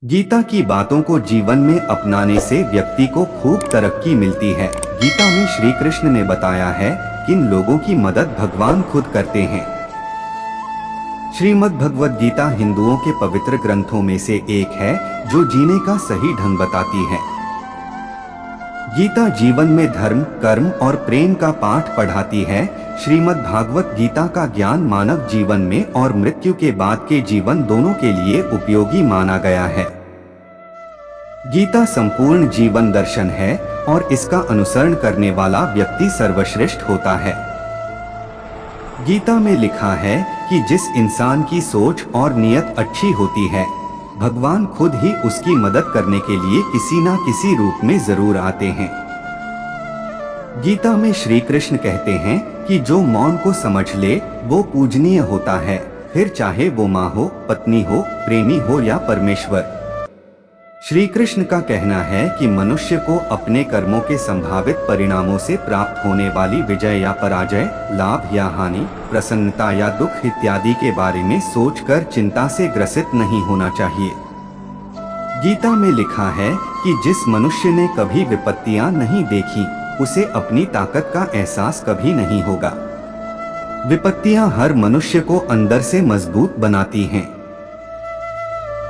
गीता की बातों को जीवन में अपनाने से व्यक्ति को खूब तरक्की मिलती है। गीता में श्री कृष्ण ने बताया है किन लोगों की मदद भगवान खुद करते हैं। श्रीमद् भगवद गीता हिंदुओं के पवित्र ग्रंथों में से एक है जो जीने का सही ढंग बताती है। गीता जीवन में धर्म, कर्म और प्रेम का पाठ पढ़ाती है। श्रीमद् भागवत गीता का ज्ञान मानव जीवन में और मृत्यु के बाद के जीवन दोनों के लिए उपयोगी माना गया है। गीता संपूर्ण जीवन दर्शन है और इसका अनुसरण करने वाला व्यक्ति सर्वश्रेष्ठ होता है। गीता में लिखा है कि जिस इंसान की सोच और नियत अच्छी होती है, भगवान खुद ही उसकी मदद करने के लिए किसी न किसी रूप में जरूर आते हैं। गीता में श्री कृष्ण कहते हैं कि जो मौन को समझ ले वो पूजनीय होता है, फिर चाहे वो माँ हो, पत्नी हो, प्रेमी हो या परमेश्वर। श्री कृष्ण का कहना है कि मनुष्य को अपने कर्मों के संभावित परिणामों से प्राप्त होने वाली विजय या पराजय, लाभ या हानि, प्रसन्नता या दुख इत्यादि के बारे में सोचकर चिंता से ग्रसित नहीं होना चाहिए। गीता में लिखा है कि जिस मनुष्य ने कभी विपत्तियां नहीं देखी, उसे अपनी ताकत का एहसास कभी नहीं होगा। विपत्तियां हर मनुष्य को अंदर से मजबूत बनाती हैं।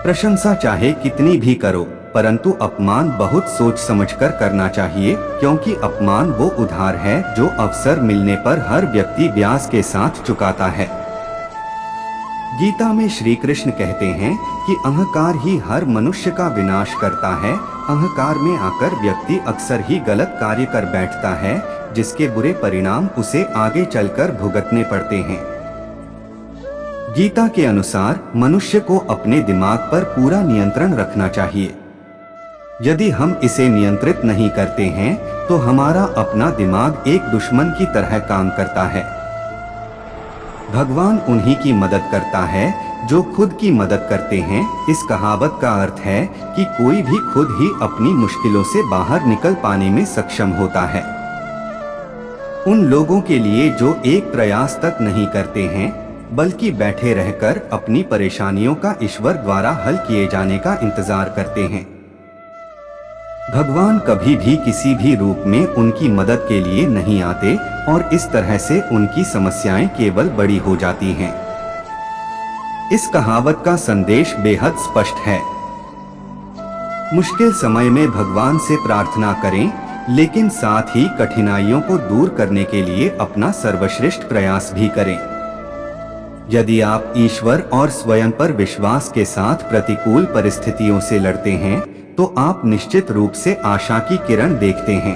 प्रशंसा चाहे कितनी भी करो, परंतु अपमान बहुत सोच समझकर करना चाहिए, क्योंकि अपमान वो उधार है जो अवसर मिलने पर हर व्यक्ति ब्याज के साथ चुकाता है। गीता में श्री कृष्ण कहते हैं कि अहंकार ही हर मनुष्य का विनाश करता है। अहंकार में आकर व्यक्ति अक्सर ही गलत कार्य कर बैठता है, जिसके बुरे परिणाम उसे आगे चलकर भुगतने पड़ते हैं। गीता के अनुसार मनुष्य को अपने दिमाग पर पूरा नियंत्रण रखना चाहिए। यदि हम इसे नियंत्रित नहीं करते हैं तो हमारा अपना दिमाग एक दुश्मन की तरह काम करता है। भगवान उन्हीं की मदद करता है जो खुद की मदद करते हैं। इस कहावत का अर्थ है कि कोई भी खुद ही अपनी मुश्किलों से बाहर निकल पाने में सक्षम होता है। उन लोगों के लिए जो एक प्रयास तक नहीं करते हैं, बल्कि बैठे रहकर अपनी परेशानियों का ईश्वर द्वारा हल किए जाने का इंतजार करते हैं। भगवान कभी भी किसी भी रूप में उनकी मदद के लिए नहीं आते और इस तरह से उनकी समस्याएं केवल बड़ी हो जाती हैं। इस कहावत का संदेश बेहद स्पष्ट है। मुश्किल समय में भगवान से प्रार्थना करें, लेकिन साथ ही कठिनाइयों को दूर करने के लिए अपना सर्वश्रेष्ठ प्रयास भी करें। यदि आप ईश्वर और स्वयं पर विश्वास के साथ प्रतिकूल परिस्थितियों से लड़ते हैं, तो आप निश्चित रूप से आशा की किरण देखते हैं।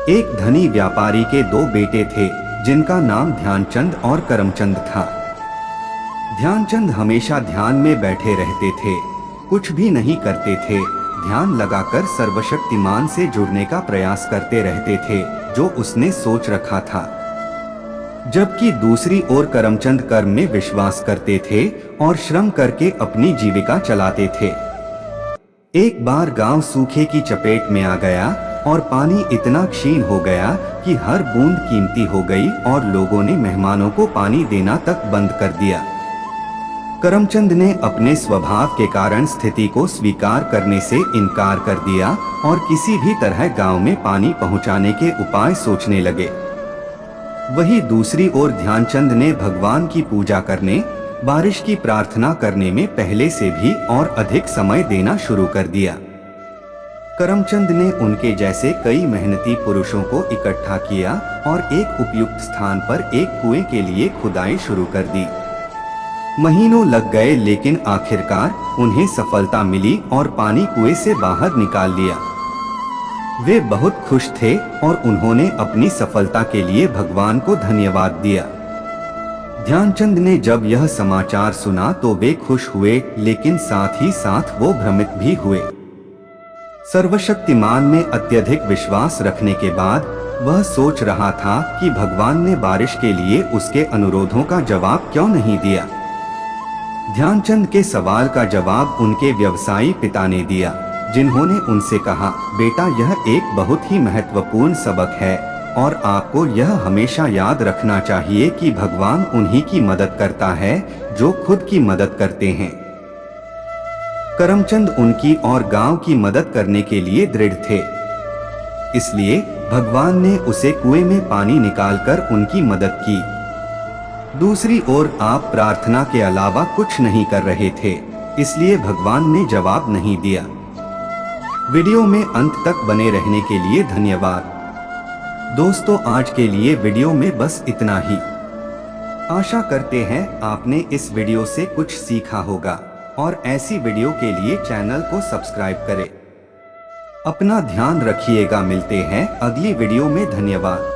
एक धनी व्यापारी के दो बेटे थे, जिनका नाम ध्यानचंद और करमचंद था। ध्यानचंद हमेशा ध्यान में बैठे रहते थे, कुछ भी नहीं करते थे, ध्यान लगाकर सर्वशक्तिमान से जुड़ने का प्रयास करते रहते थे जो उसने सोच रखा था। जबकि दूसरी ओर करमचंद कर्म में विश्वास करते थे और श्रम करके अपनी जीविका चलाते थे। एक बार गांव सूखे की चपेट में आ गया और पानी इतना क्षीण हो गया कि हर बूंद कीमती हो गई और लोगों ने मेहमानों को पानी देना तक बंद कर दिया। करमचंद ने अपने स्वभाव के कारण स्थिति को स्वीकार करने से इनकार कर दिया और किसी भी तरह गांव में पानी पहुंचाने के उपाय सोचने लगे। वही दूसरी ओर ध्यानचंद ने भगवान की पूजा करने, बारिश की प्रार्थना करने में पहले से भी और अधिक समय देना शुरू कर दिया। करमचंद ने उनके जैसे कई मेहनती पुरुषों को इकट्ठा किया और एक उपयुक्त स्थान पर एक कुएं के लिए खुदाई शुरू कर दी। महीनों लग गए, लेकिन आखिरकार उन्हें सफलता मिली और पानी कुएं से बाहर निकाल लिया। वे बहुत खुश थे और उन्होंने अपनी सफलता के लिए भगवान को धन्यवाद दिया। ध्यानचंद ने जब यह समाचार सुना तो वे खुश हुए, लेकिन साथ ही साथ वो भ्रमित भी हुए। सर्वशक्तिमान में अत्यधिक विश्वास रखने के बाद वह सोच रहा था कि भगवान ने बारिश के लिए उसके अनुरोधों का जवाब क्यों नहीं दिया। ध्यानचंद के सवाल का जवाब उनके व्यवसायी पिता ने दिया, जिन्होंने उनसे कहा, बेटा, यह एक बहुत ही महत्वपूर्ण सबक है और आपको यह हमेशा याद रखना चाहिए कि भगवान उन्हीं की मदद करता है जो खुद की मदद करते हैं। करमचंद उनकी और गांव की मदद करने के लिए दृढ़ थे, इसलिए भगवान ने उसे कुएं में पानी निकालकर उनकी मदद की। दूसरी ओर आप प्रार्थना के अलावा कुछ नहीं कर रहे थे, इसलिए भगवान ने जवाब नहीं दिया। वीडियो में अंत तक बने रहने के लिए धन्यवाद। दोस्तों, आज के लिए वीडियो में बस इतना ही। आशा करते हैं आपने इस वीडियो से कुछ सीखा होगा और ऐसी वीडियो के लिए चैनल को सब्सक्राइब करें। अपना ध्यान रखिएगा। मिलते हैं अगली वीडियो में। धन्यवाद।